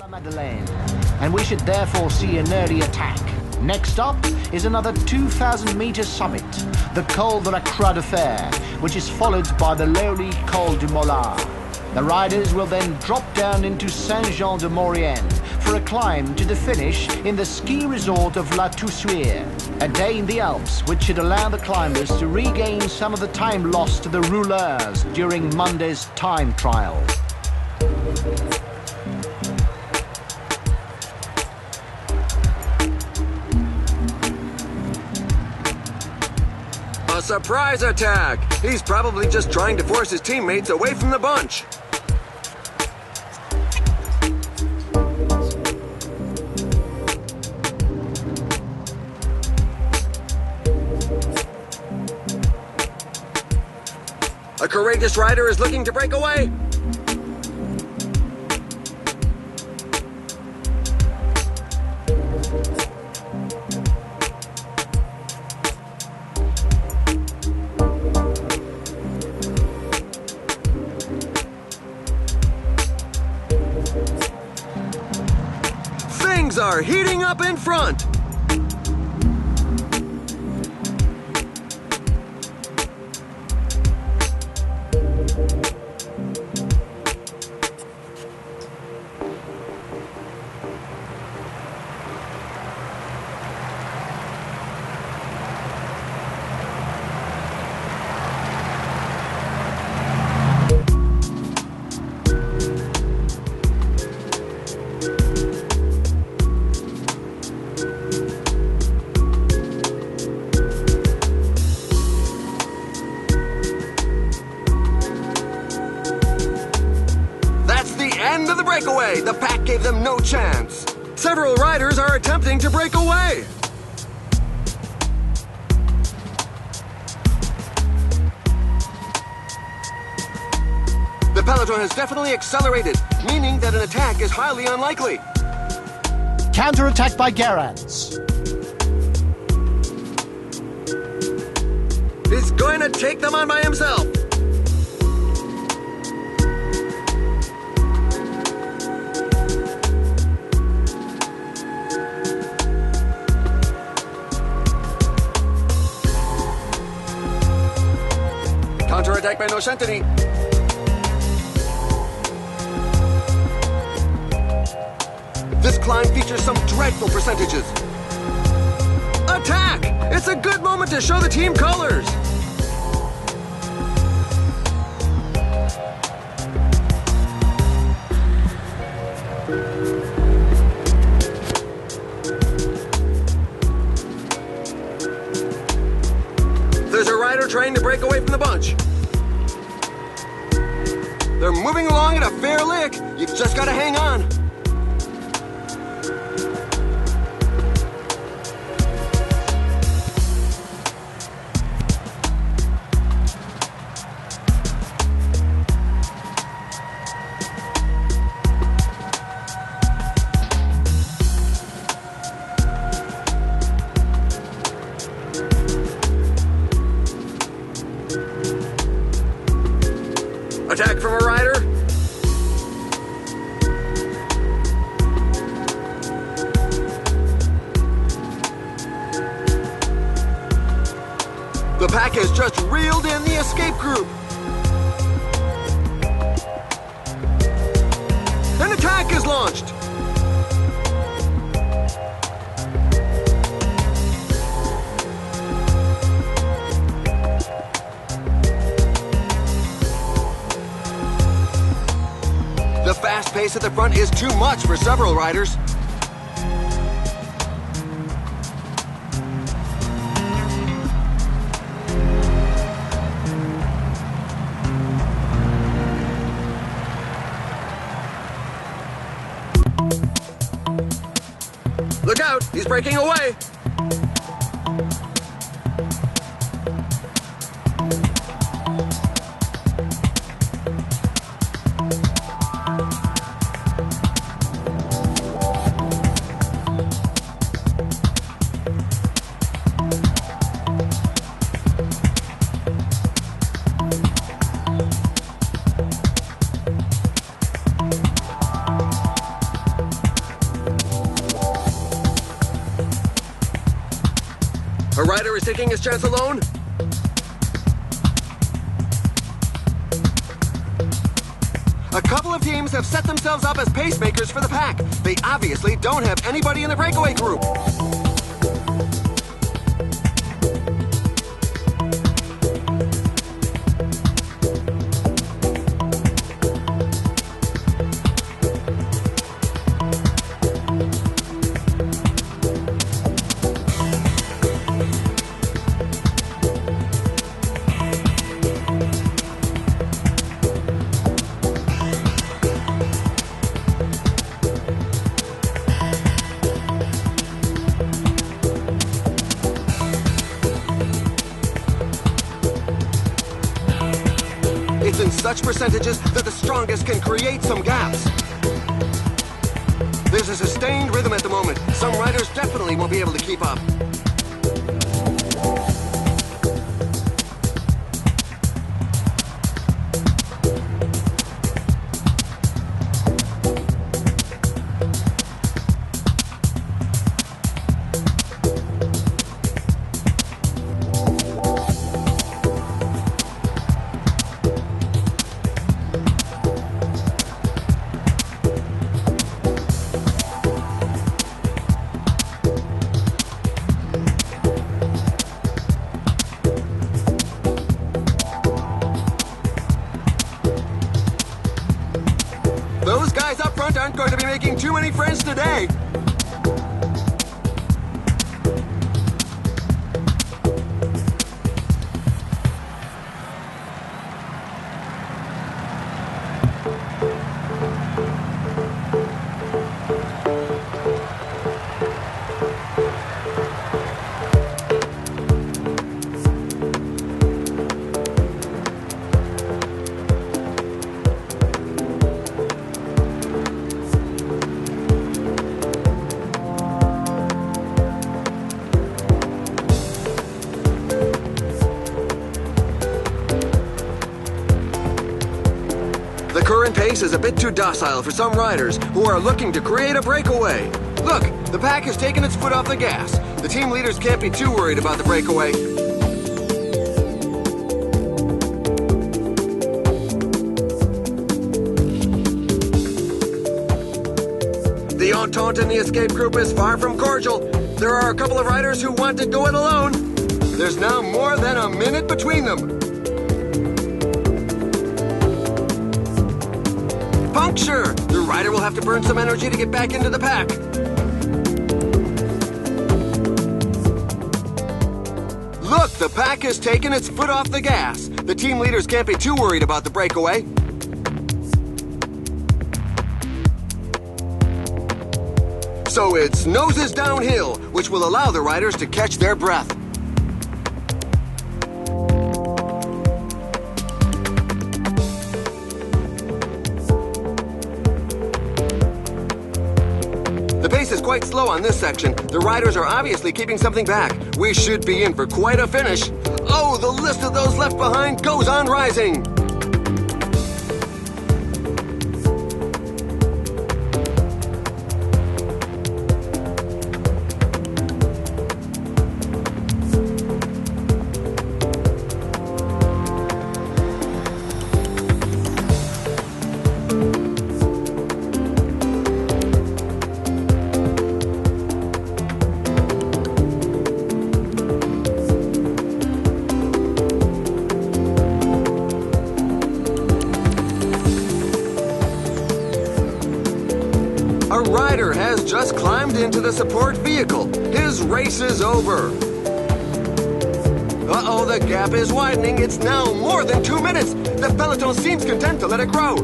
Madeleine, and we should therefore see an early attack. Next up is another 2,000-meter summit, the Col de la Croix de Fer, which is followed by the lowly Col du Mollard. The riders will then drop down into Saint-Jean-de-Maurienne for a climb to the finish in the ski resort of La Toussuire, a day in the Alps which should allow the climbers to regain some of the time lost to the rouleurs during Monday's time trial. A surprise attack! He's probably just trying to force his teammates away from the bunch. A courageous rider is looking to break away. Things are heating up in front. End of the breakaway! The pack gave them no chance. Several riders are attempting to break away. The peloton has definitely accelerated, meaning that an attack is highly unlikely. Counter-attack by Gerrans. He's going to take them on by himself. Counter-attack by Nocentini. This climb features some dreadful percentages. Attack! It's a good moment to show the team colors. There's a rider trying to break away from the bunch. They're moving along at a fair lick. You've just got to hang on. Attack from a rider. The pack has just reeled in the escape group. An attack is launched. The fast pace at the front is too much for several riders. Look out, he's breaking away. rider is taking his chance alone. A couple of teams have set themselves up as pacemakers for the pack. They obviously don't have anybody in the breakaway group. It's in such percentages that the strongest can create some gaps. There's a sustained rhythm at the moment. Some riders definitely won't be able to keep up. Those guys up front aren't going to be making too many friends today. The current pace is a bit too docile for some riders who are looking to create a breakaway. Look, the pack has taken its foot off the gas. The team leaders can't be too worried about the breakaway. The entente in the escape group is far from cordial. There are a couple of riders who want to go it alone. There's now more than a minute between them. Puncture! The rider will have to burn some energy to get back into the pack. Look, the pack has taken its foot off the gas. The team leaders can't be too worried about the breakaway. So it's noses downhill, which will allow the riders to catch their breath. The pace is quite slow on this section. The riders are obviously keeping something back. We should be in for quite a finish. Oh, the list of those left behind goes on rising. A rider has just climbed into the support vehicle. His race is over. Uh-oh, the gap is widening. It's now more than 2 minutes. The peloton seems content to let it grow.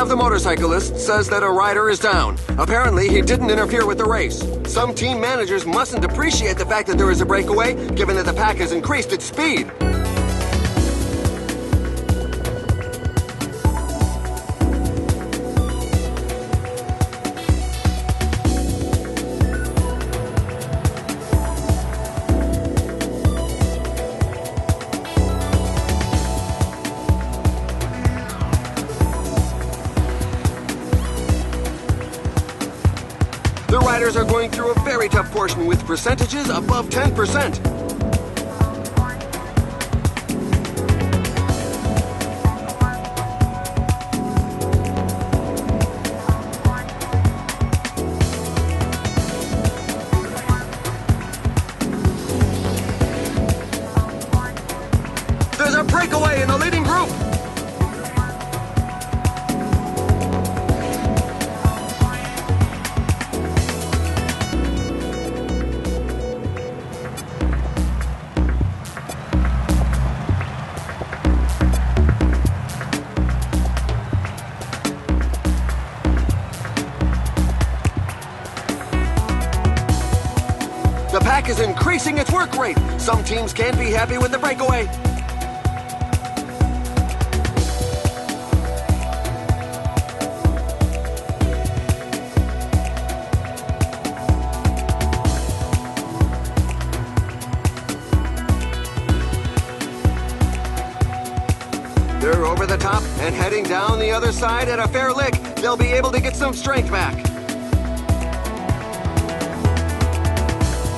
of the motorcyclists says that a rider is down. Apparently, he didn't interfere with the race. Some team managers mustn't appreciate the fact that there is a breakaway, given that the pack has increased its speed. The riders are going through a very tough portion with percentages above 10%. There's a breakaway in the leading group. The pack is increasing its work rate. Some teams can't be happy with the breakaway. They're over the top and heading down the other side at a fair lick. They'll be able to get some strength back.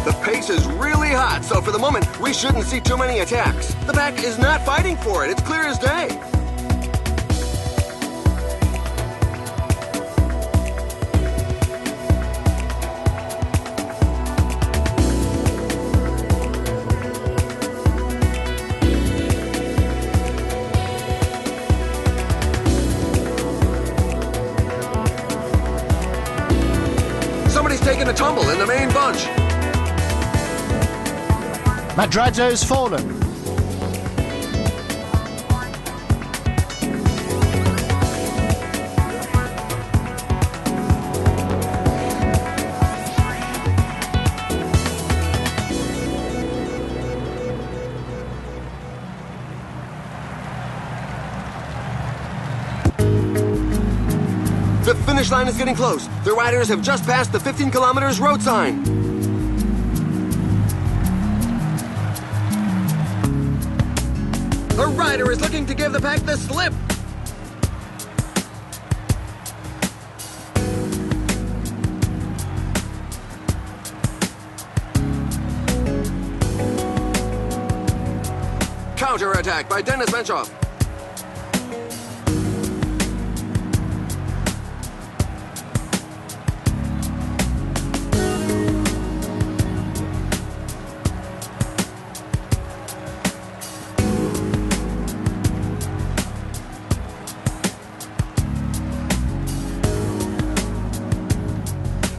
The pace is really hot, so for the moment, we shouldn't see too many attacks. The pack is not fighting for it. It's clear as day. Somebody's taking a tumble in the main bunch. Madrazzo's fallen. The finish line is getting close. The riders have just passed the 15 kilometers road sign. A rider is looking to give the pack the slip. Counterattack by Dennis Benchoff.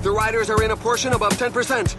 The riders are in a portion above 10%.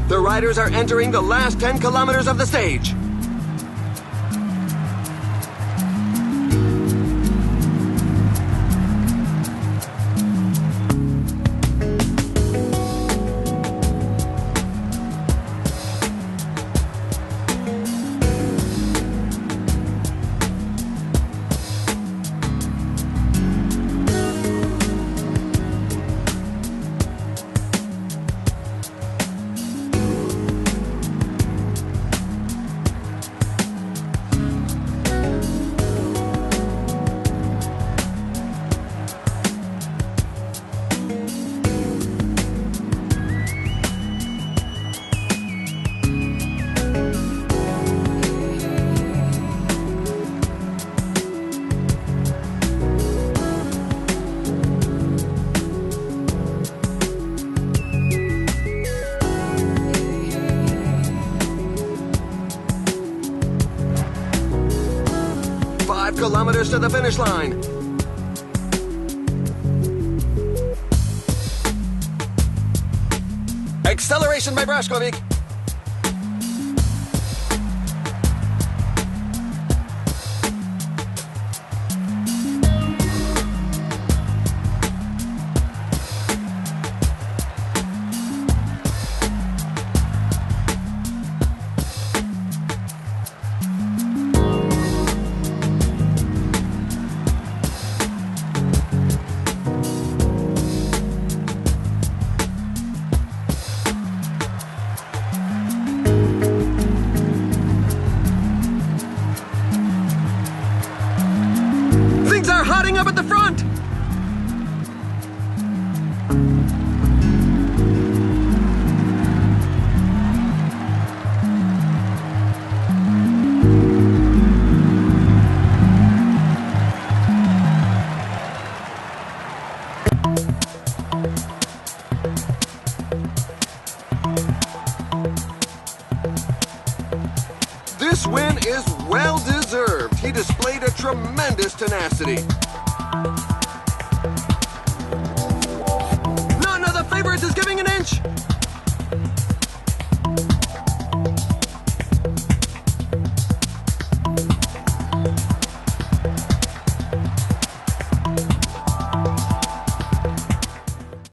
The riders are entering the last 10 kilometers of the stage. 5 kilometers to the finish line. Acceleration by Brashkovic. Hotting up at the front! This win is well-deserved. He displayed a tremendous tenacity.